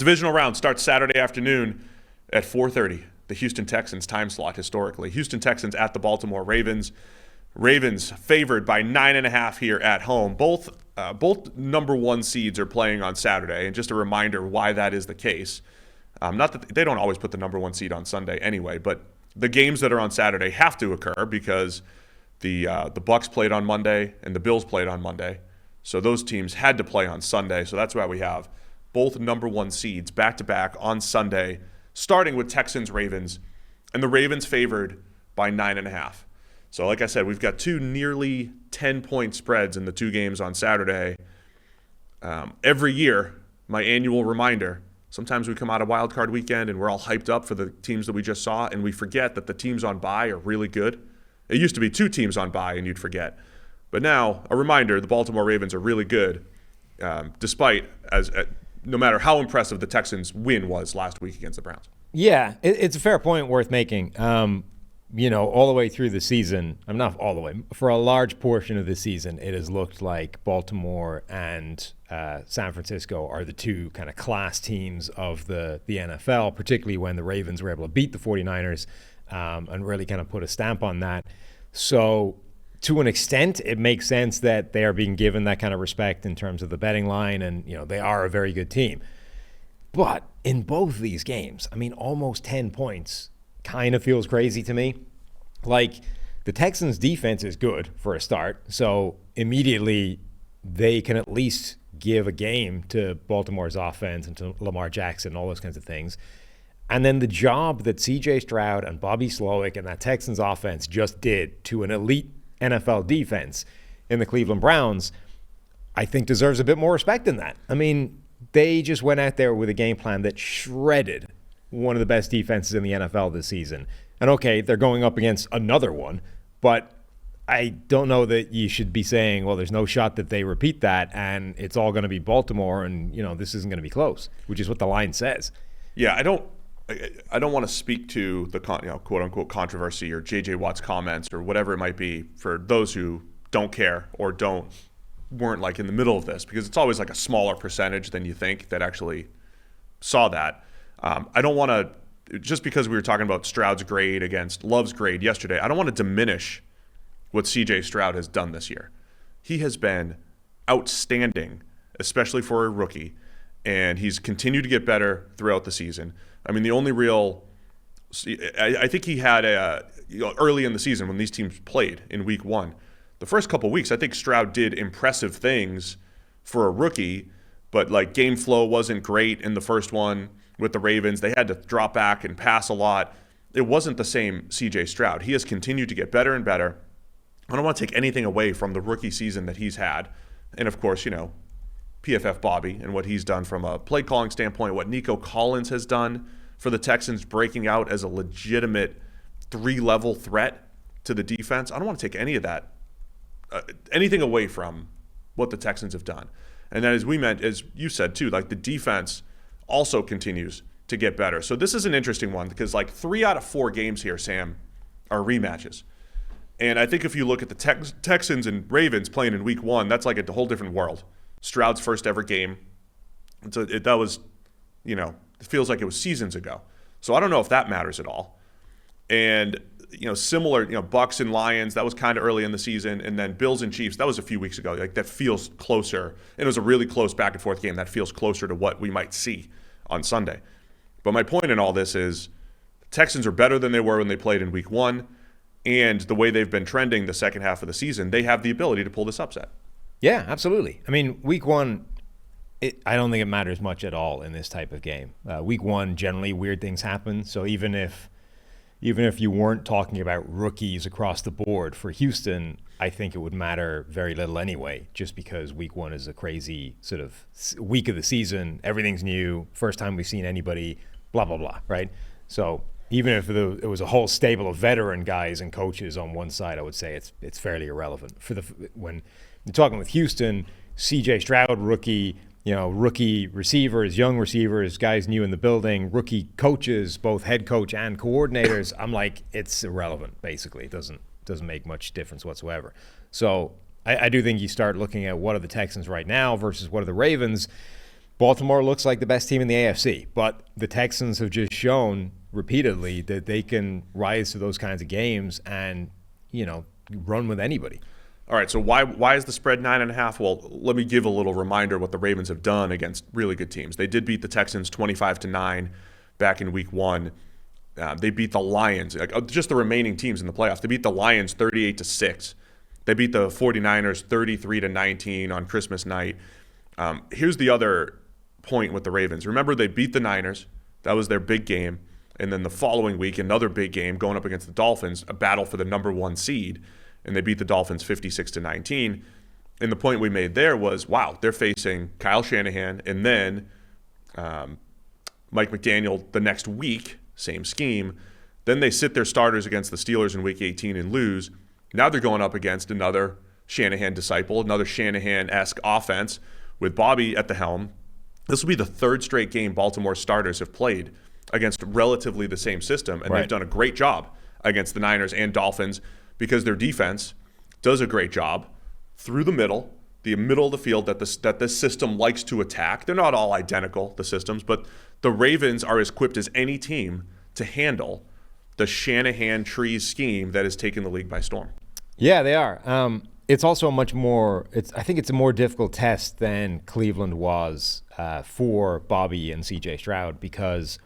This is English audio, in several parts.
Divisional round starts Saturday afternoon at 4:30. The Houston Texans time slot historically. Houston Texans at the Baltimore Ravens. Ravens favored by 9.5 here at home. Both number one seeds are playing on Saturday, and just a reminder why that is the case. Not that they don't always put the number one seed on Sunday anyway, but the games that are on Saturday have to occur because the Bucks played on Monday and the Bills played on Monday, so those teams had to play on Sunday. So that's why we have both number one seeds back to back on Sunday, starting with Texans Ravens, and the Ravens favored by 9.5. So like I said, we've got two nearly 10-point spreads in the two games on Saturday. Every year, my annual reminder, sometimes we come out of wild card weekend and we're all hyped up for the teams that we just saw, and we forget that the teams on bye are really good. It used to be two teams on bye and you'd forget. But now, a reminder, the Baltimore Ravens are really good, despite, no matter how impressive the Texans' win was last week against the Browns. Yeah, it's a fair point worth making. All the way through the season, I'm not all the way, for a large portion of the season, it has looked like Baltimore and San Francisco are the two kind of class teams of the NFL, particularly when the Ravens were able to beat the 49ers and really kind of put a stamp on that. So to an extent, it makes sense that they are being given that kind of respect in terms of the betting line, and they are a very good team. But in both these games, I mean, almost 10 points kind of feels crazy to me. Like, the Texans' defense is good for a start, so immediately they can at least give a game to Baltimore's offense and to Lamar Jackson, all those kinds of things. And then the job that C.J. Stroud and Bobby Slowick and that Texans offense just did to an elite NFL defense in the Cleveland Browns, I think deserves a bit more respect than that. I mean, they just went out there with a game plan that shredded one of the best defenses in the NFL this season. And okay, they're going up against another one, but I don't know that you should be saying, well, there's no shot that they repeat that and it's all going to be Baltimore and, this isn't going to be close, which is what the line says. Yeah, I don't want to speak to the quote unquote controversy or J.J. Watt's comments or whatever it might be for those who don't care or weren't like in the middle of this, because it's always like a smaller percentage than you think that actually saw that. I don't want to, just because we were talking about Stroud's grade against Love's grade yesterday, I don't want to diminish what C.J. Stroud has done this year. He has been outstanding, especially for a rookie, and he's continued to get better throughout the season. I mean, the only real, I think he had early in the season when these teams played in week one, the first couple of weeks, I think Stroud did impressive things for a rookie, but like game flow wasn't great in the first one with the Ravens. They had to drop back and pass a lot. It wasn't the same C.J. Stroud. He has continued to get better and better. I don't want to take anything away from the rookie season that he's had. And of course, PFF Bobby and what he's done from a play calling standpoint, what Nico Collins has done for the Texans, breaking out as a legitimate 3-level threat to the defense. I don't want to take any of that, anything away from what the Texans have done. And then as you said too, like the defense also continues to get better. So this is an interesting one because like 3 out of 4 games here, Sam, are rematches. And I think if you look at the Texans and Ravens playing in week one, that's like a whole different world. Stroud's first ever game. That was, it feels like it was seasons ago. So I don't know if that matters at all. And, similar, Bucks and Lions, that was kind of early in the season. And then Bills and Chiefs, that was a few weeks ago. Like that feels closer. And it was a really close back and forth game. That feels closer to what we might see on Sunday. But my point in all this is the Texans are better than they were when they played in week one. And the way they've been trending the second half of the season, they have the ability to pull this upset. Yeah, absolutely. I mean, week one, I don't think it matters much at all in this type of game. Week one, generally weird things happen. So even if you weren't talking about rookies across the board for Houston, I think it would matter very little anyway, just because week one is a crazy sort of week of the season. Everything's new. First time we've seen anybody, blah, blah, blah, right? So even if it was a whole stable of veteran guys and coaches on one side, I would say it's fairly irrelevant. When you're talking with Houston, C.J. Stroud, rookie, rookie receivers, young receivers, guys new in the building, rookie coaches, both head coach and coordinators, I'm like, it's irrelevant, basically. It doesn't make much difference whatsoever. So I do think you start looking at what are the Texans right now versus what are the Ravens. Baltimore looks like the best team in the AFC, but the Texans have just shown repeatedly that they can rise to those kinds of games and, run with anybody. All right, so why is the spread 9.5? Well, let me give a little reminder what the Ravens have done against really good teams. They did beat the Texans 25-9 back in Week 1. They beat the Lions, just the remaining teams in the playoffs. They beat the Lions 38-6. They beat the 49ers 33-19 on Christmas night. Here's the other point with the Ravens. Remember, they beat the Niners. That was their big game. And then the following week, another big game going up against the Dolphins, a battle for the number 1 seed. And they beat the Dolphins 56-19. And the point we made there was, wow, they're facing Kyle Shanahan and then Mike McDaniel the next week, same scheme. Then they sit their starters against the Steelers in Week 18 and lose. Now they're going up against another Shanahan disciple, another Shanahan-esque offense with Bobby at the helm. This will be the 3rd straight game Baltimore starters have played against relatively the same system, and They've done a great job against the Niners and Dolphins because their defense does a great job through the middle of the field that this system likes to attack. They're not all identical, the systems, but the Ravens are as equipped as any team to handle the Shanahan trees scheme that has taken the league by storm. Yeah, they are. It's also I think it's a more difficult test than Cleveland was for Bobby and CJ Stroud because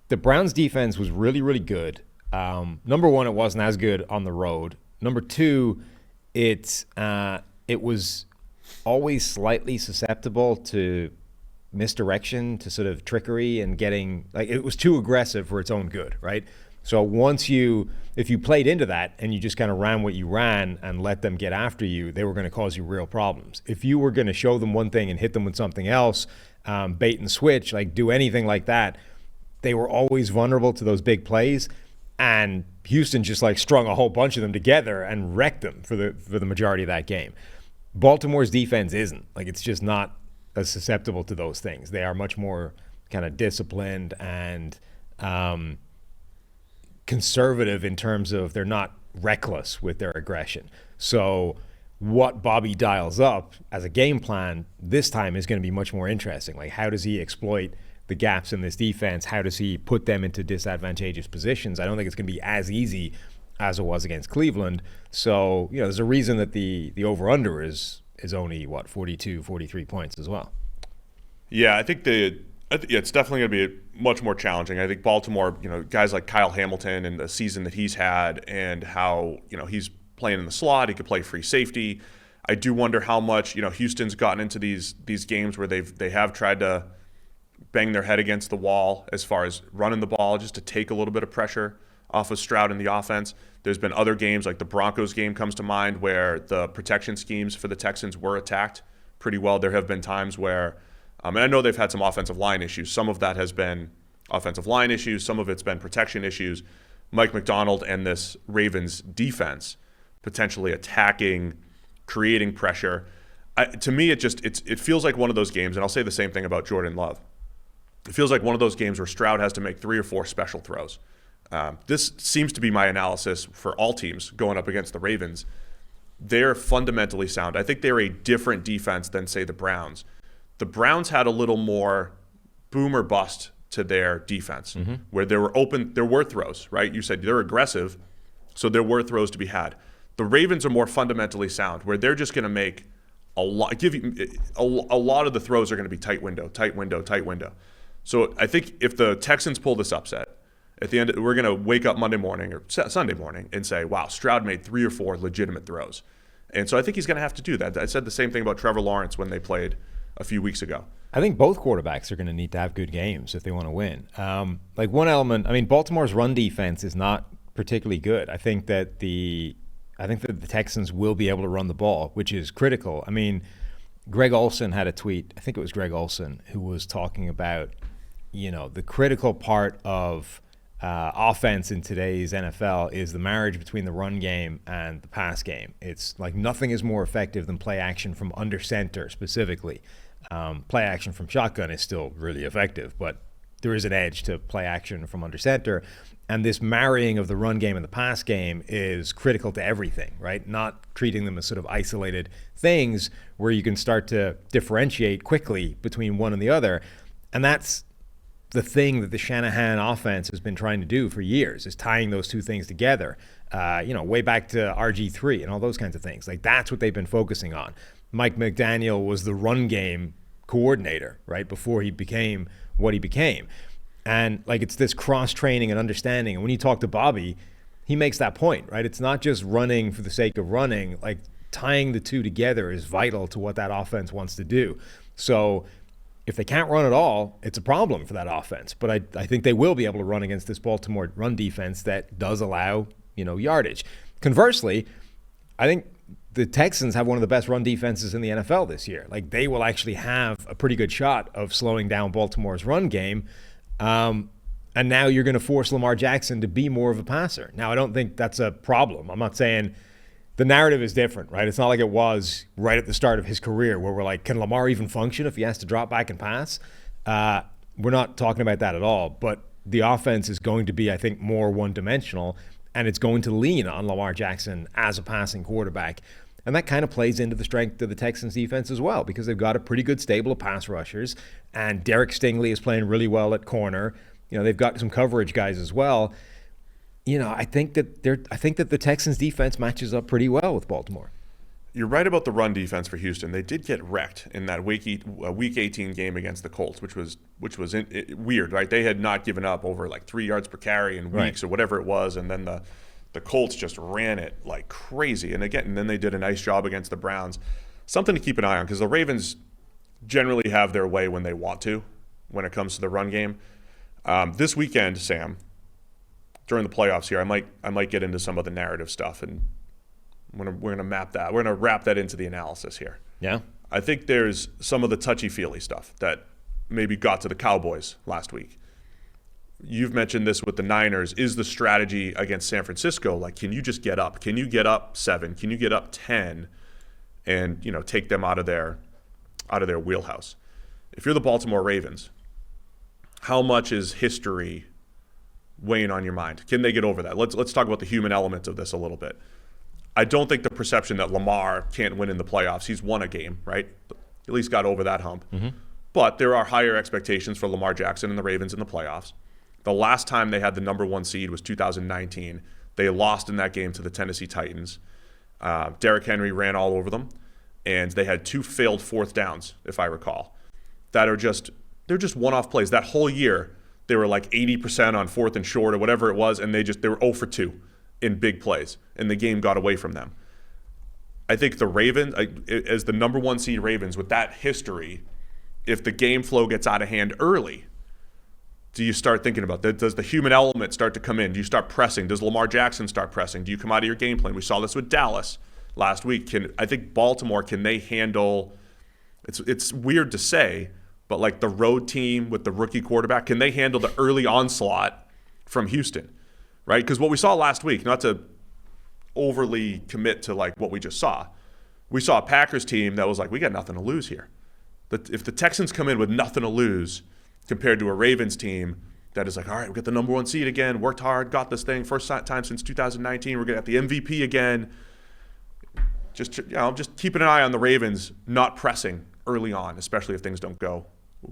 the Browns defense was really, really good. Number one, it wasn't as good on the road. Number two, it was always slightly susceptible to misdirection, to sort of trickery and it was too aggressive for its own good, right? So if you played into that and you just kind of ran what you ran and let them get after you, they were going to cause you real problems. If you were going to show them one thing and hit them with something else, bait and switch, do anything like that, they were always vulnerable to those big plays. And Houston just strung a whole bunch of them together and wrecked them for the majority of that game. Baltimore's defense isn't. It's just not as susceptible to those things. They are much more kind of disciplined and conservative in terms of they're not reckless with their aggression. So what Bobby dials up as a game plan this time is going to be much more interesting. How does he exploit the gaps in this defense? How does he put them into disadvantageous positions? I don't think it's going to be as easy as it was against Cleveland. So, there's a reason that the over-under is only, 42, 43 points as well. Yeah, I think it's definitely going to be much more challenging. I think Baltimore, guys like Kyle Hamilton and the season that he's had and how, he's playing in the slot, he could play free safety. I do wonder how much, Houston's gotten into these games where they have tried to bang their head against the wall as far as running the ball just to take a little bit of pressure off of Stroud in the offense. There's been other games, like the Broncos game comes to mind, where the protection schemes for the Texans were attacked pretty well. There have been times where, and I know they've had some offensive line issues. Some of that has been offensive line issues. Some of it's been protection issues. Mike McDonald and this Ravens defense potentially attacking, creating pressure. To me, it feels like one of those games, and I'll say the same thing about Jordan Love. It feels like one of those games where Stroud has to make 3 or 4 special throws. This seems to be my analysis for all teams going up against the Ravens. They're fundamentally sound. I think they're a different defense than, say, the Browns. The Browns had a little more boom or bust to their defense, where there were throws, right? You said they're aggressive, so there were throws to be had. The Ravens are more fundamentally sound, where they're just going to make a lot of the throws are going to be tight window, tight window, tight window. So I think if the Texans pull this upset, at the end, we're going to wake up Monday morning or Sunday morning and say, wow, Stroud made 3 or 4 legitimate throws. And so I think he's going to have to do that. I said the same thing about Trevor Lawrence when they played a few weeks ago. I think both quarterbacks are going to need to have good games if they want to win. One element, Baltimore's run defense is not particularly good. I think that the Texans will be able to run the ball, which is critical. Greg Olsen had a tweet. I think it was Greg Olsen who was talking about, the critical part of offense in today's NFL is the marriage between the run game and the pass game. It's nothing is more effective than play action from under center specifically. Play action from shotgun is still really effective, but there is an edge to play action from under center. And this marrying of the run game and the pass game is critical to everything, right? Not treating them as sort of isolated things where you can start to differentiate quickly between one and the other. And that's the thing that the Shanahan offense has been trying to do for years, is tying those two things together, way back to RG3 and all those kinds of things. Like, that's what they've been focusing on. Mike McDaniel was the run game coordinator, right, before he became what he became. And like, it's this cross-training and understanding. And when you talk to Bobby, he makes that point, right? It's not just running for the sake of running. Like, tying the two together is vital to what that offense wants to do. So if they can't run at all, it's a problem for that offense. But I think they will be able to run against this Baltimore run defense that does allow, yardage. Conversely, I think the Texans have one of the best run defenses in the NFL this year. Like, they will actually have a pretty good shot of slowing down Baltimore's run game. And now you're going to force Lamar Jackson to be more of a passer. Now, I don't think that's a problem. I'm not saying the narrative is different, right? It's not like it was right at the start of his career where we're like, can Lamar even function if he has to drop back and pass? We're not talking about that at all. But the offense is going to be, I think, more one-dimensional, and it's going to lean on Lamar Jackson as a passing quarterback. And that kind of plays into the strength of the Texans defense as well, because they've got a pretty good stable of pass rushers, and Derek Stingley is playing really well at corner. They've got some coverage guys as well. I think that the Texans defense matches up pretty well with Baltimore. You're right about the run defense for Houston. They did get wrecked in that Week 18 game against the Colts, which was weird, right? They had not given up over like 3 yards per carry in weeks or whatever it was, and then the Colts just ran it like crazy. And then they did a nice job against the Browns. Something to keep an eye on, because the Ravens generally have their way when they want to when it comes to the run game. This weekend, Sam, during the playoffs here, I might get into some of the narrative stuff, and we're gonna map that. We're gonna wrap that into the analysis here. Yeah. I think there's some of the touchy-feely stuff that maybe got to the Cowboys last week. You've mentioned this with the Niners. Is the strategy against San Francisco, like, can you just get up? Can you get up 7? Can you get up 10 and, take them out of their wheelhouse? If you're the Baltimore Ravens, how much is history weighing on your mind? Can they get over that? Let's talk about the human element of this a little bit. I don't think the perception that Lamar can't win in the playoffs. He's won a game, right? At least got over that hump. Mm-hmm. But there are higher expectations for Lamar Jackson and the Ravens in the playoffs. The last time they had the number 1 seed was 2019. They lost in that game to the Tennessee Titans. Derrick Henry ran all over them, and they had 2 failed fourth downs, if I recall, they're just one-off plays. That whole year, they were like 80% on 4th and short or whatever it was, and they were 0 for 2 in big plays, and the game got away from them. I think the Ravens, as the number 1 seed Ravens, with that history, if the game flow gets out of hand early, do you start thinking about that? Does the human element start to come in? Do you start pressing? Does Lamar Jackson start pressing? Do you come out of your game plan? We saw this with Dallas last week. I think Baltimore, can they handle, it's weird to say, but like the road team with the rookie quarterback, can they handle the early onslaught from Houston, right? Because what we saw last week, not to overly commit to like what we just saw, we saw a Packers team that was like, we got nothing to lose here. If the Texans come in with nothing to lose, compared to a Ravens team that is like, all right, we got the number 1 seed again, worked hard, got this thing, first time since 2019, we're going to get the MVP again. Just keeping an eye on the Ravens not pressing early on, especially if things don't go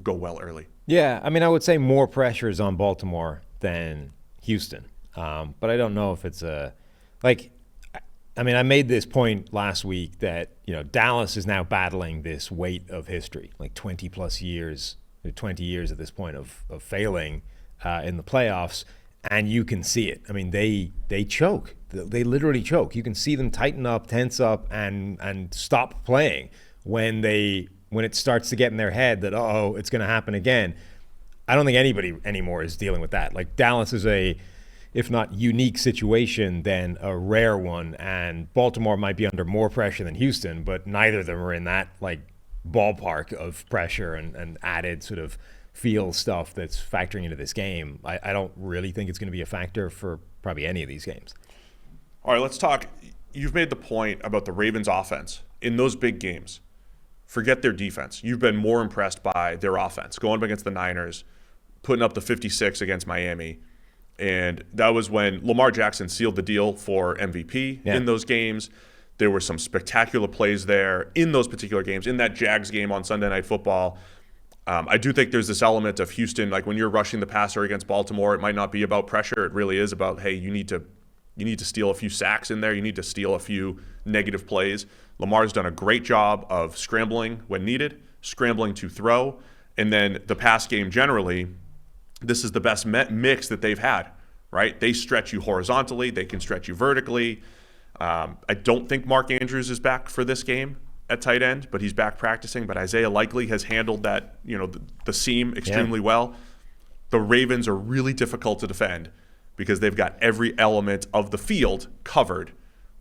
well early. Yeah, I would say more pressure is on Baltimore than Houston. But I don't know if it's I made this point last week that, Dallas is now battling this weight of history, like 20 years at this point of failing in the playoffs, and you can see it. They choke. They literally choke. You can see them tighten up, tense up, and stop playing when it starts to get in their head that, it's going to happen again. I don't think anybody anymore is dealing with that. Like, Dallas is a, if not unique situation, then a rare one, and Baltimore might be under more pressure than Houston, but neither of them are in that ballpark of pressure and added sort of feel stuff that's factoring into this game. I don't really think it's going to be a factor for probably any of these games. All right, let's talk. You've made the point about the Ravens offense in those big games. Forget their defense. You've been more impressed by their offense. Going up against the Niners, putting up the 56 against Miami. And that was when Lamar Jackson sealed the deal for MVP in those games. There were some spectacular plays there in those particular games. In that Jags game on Sunday Night Football, I do think there's this element of Houston, like when you're rushing the passer against Baltimore, it might not be about pressure. It really is about, hey, you need to steal a few sacks in there. You need to steal a few negative plays. Lamar's done a great job of scrambling when needed, scrambling to throw, and then the pass game generally, this is the best mix that they've had, right? They stretch you horizontally. They can stretch you vertically. I don't think Mark Andrews is back for this game at tight end, but he's back practicing. But Isaiah Likely has handled that, the seam extremely well. The Ravens are really difficult to defend because they've got every element of the field covered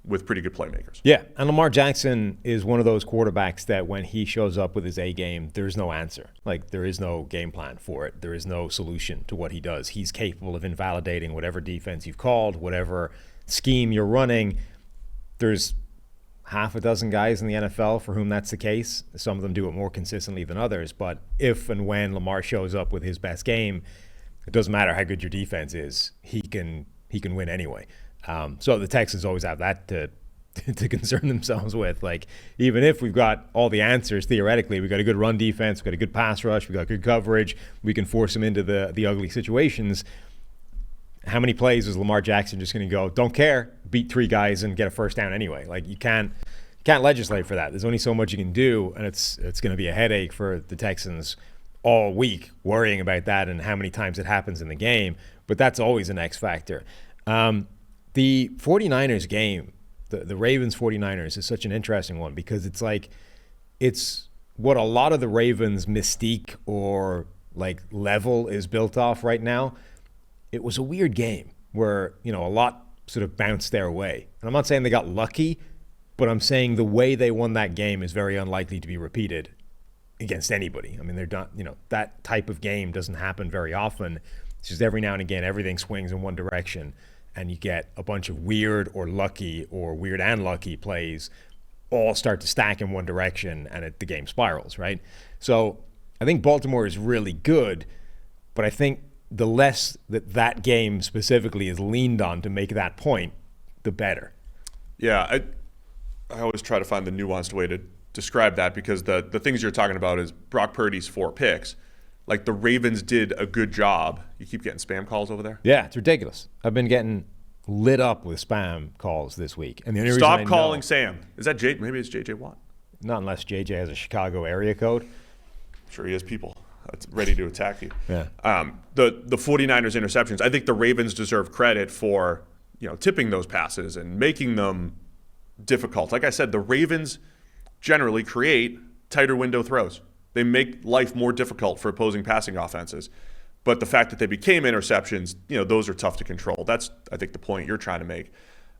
with pretty good playmakers. Yeah, and Lamar Jackson is one of those quarterbacks that when he shows up with his A game, there's no answer. Like, there is no game plan for it. There is no solution to what he does. He's capable of invalidating whatever defense you've called, whatever scheme you're running. There's half a dozen guys in the NFL for whom that's the case. Some of them do it more consistently than others, but if and when Lamar shows up with his best game, it doesn't matter how good your defense is. He can win anyway. So the Texans always have that to concern themselves with. Like, even if we've got all the answers, theoretically, we've got a good run defense, we've got a good pass rush, we've got good coverage, we can force them into the ugly situations. How many plays is Lamar Jackson just going to go, don't care, beat three guys and get a first down anyway? Like, you can't legislate for that. There's only so much you can do, and it's going to be a headache for the Texans all week worrying about that and how many times it happens in the game. But that's always an X factor. The 49ers game, the Ravens 49ers, is such an interesting one because it's what a lot of the Ravens' mystique or like level is built off right now. It was a weird game where, a lot sort of bounced their way. And I'm not saying they got lucky, but I'm saying the way they won that game is very unlikely to be repeated against anybody. I mean, they're not, that type of game doesn't happen very often. It's just every now and again, everything swings in one direction. And you get a bunch of weird or lucky or weird and lucky plays all start to stack in one direction, and the game spirals, right? So I think Baltimore is really good, but I think the less that game specifically is leaned on to make that point, the better. Yeah, I always try to find the nuanced way to describe that because the things you're talking about is Brock Purdy's 4 picks. Like, the Ravens did a good job. You keep getting spam calls over there? Yeah, it's ridiculous. I've been getting lit up with spam calls this week. And the only Stop reason calling Sam. Is that maybe it's JJ Watt? Not unless JJ has a Chicago area code. I'm sure he has people that's ready to attack you. Yeah. The 49ers interceptions, I think the Ravens deserve credit for, tipping those passes and making them difficult. Like I said, the Ravens generally create tighter window throws. They make life more difficult for opposing passing offenses. But the fact that they became interceptions, those are tough to control. That's, I think, the point you're trying to make.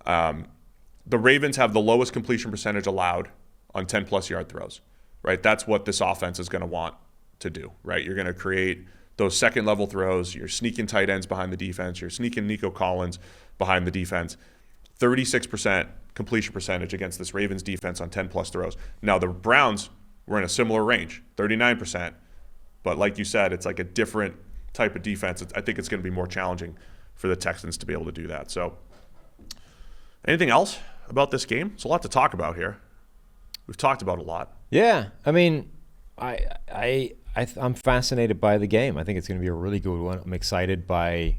The Ravens have the lowest completion percentage allowed on 10-plus yard throws, right? That's what this offense is going to want to do, right? You're going to create those second-level throws. You're sneaking tight ends behind the defense. You're sneaking Nico Collins behind the defense. 36% completion percentage against this Ravens defense on 10-plus throws. Now, the Browns were in a similar range, 39%. But like you said, it's like a different type of defense. I think it's going to be more challenging for the Texans to be able to do that. So anything else about this game? It's a lot to talk about here. We've talked about a lot. Yeah, I mean, I'm fascinated by the game. I think it's going to be a really good one. I'm excited by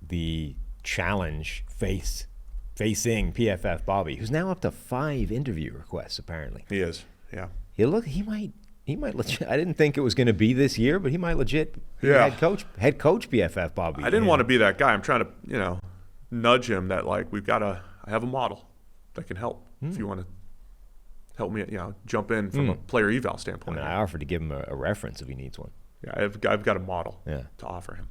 the challenge facing PFF Bobby, who's now up to 5 interview requests, apparently. He is, yeah. He might legit. I didn't think it was going to be this year, but he might legit be head coach PFF Bobby. I didn't want to be that guy. I'm trying to, nudge him that, like, I have a model that can help if you want to help me, jump in from a player eval standpoint. I offered to give him a reference if he needs one. Yeah, I've got a model to offer him.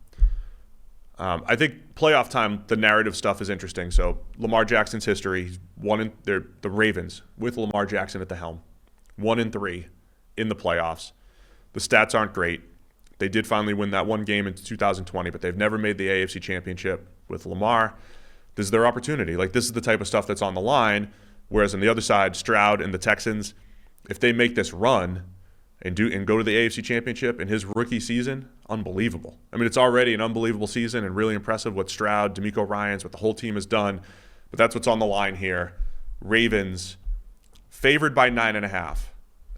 I think playoff time, the narrative stuff is interesting. So Lamar Jackson's history, the Ravens with Lamar Jackson at the helm, 1-3 in the playoffs. The stats aren't great. They did finally win that one game in 2020, but they've never made the AFC Championship with Lamar. This is their opportunity. Like, this is the type of stuff that's on the line. Whereas on the other side, Stroud and the Texans, if they make this run and go to the AFC Championship in his rookie season, unbelievable. I mean, it's already an unbelievable season and really impressive what Stroud, D'Amico Ryans, what the whole team has done. But that's what's on the line here. Ravens favored by 9.5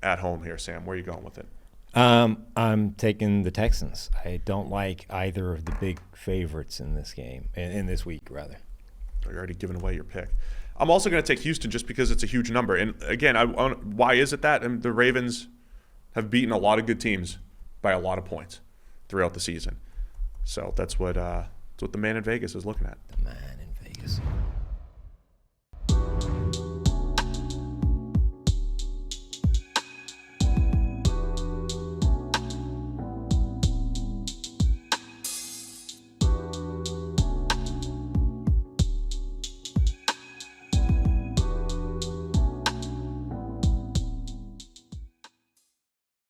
at home here. Sam, where are you going with it? I'm taking the Texans. I don't like either of the big favorites in this game, in this week, rather. You're already giving away your pick. I'm also going to take Houston just because it's a huge number. And again, why is it that? And the Ravens have beaten a lot of good teams by a lot of points throughout the season. So that's what the man in Vegas is looking at. The man in Vegas.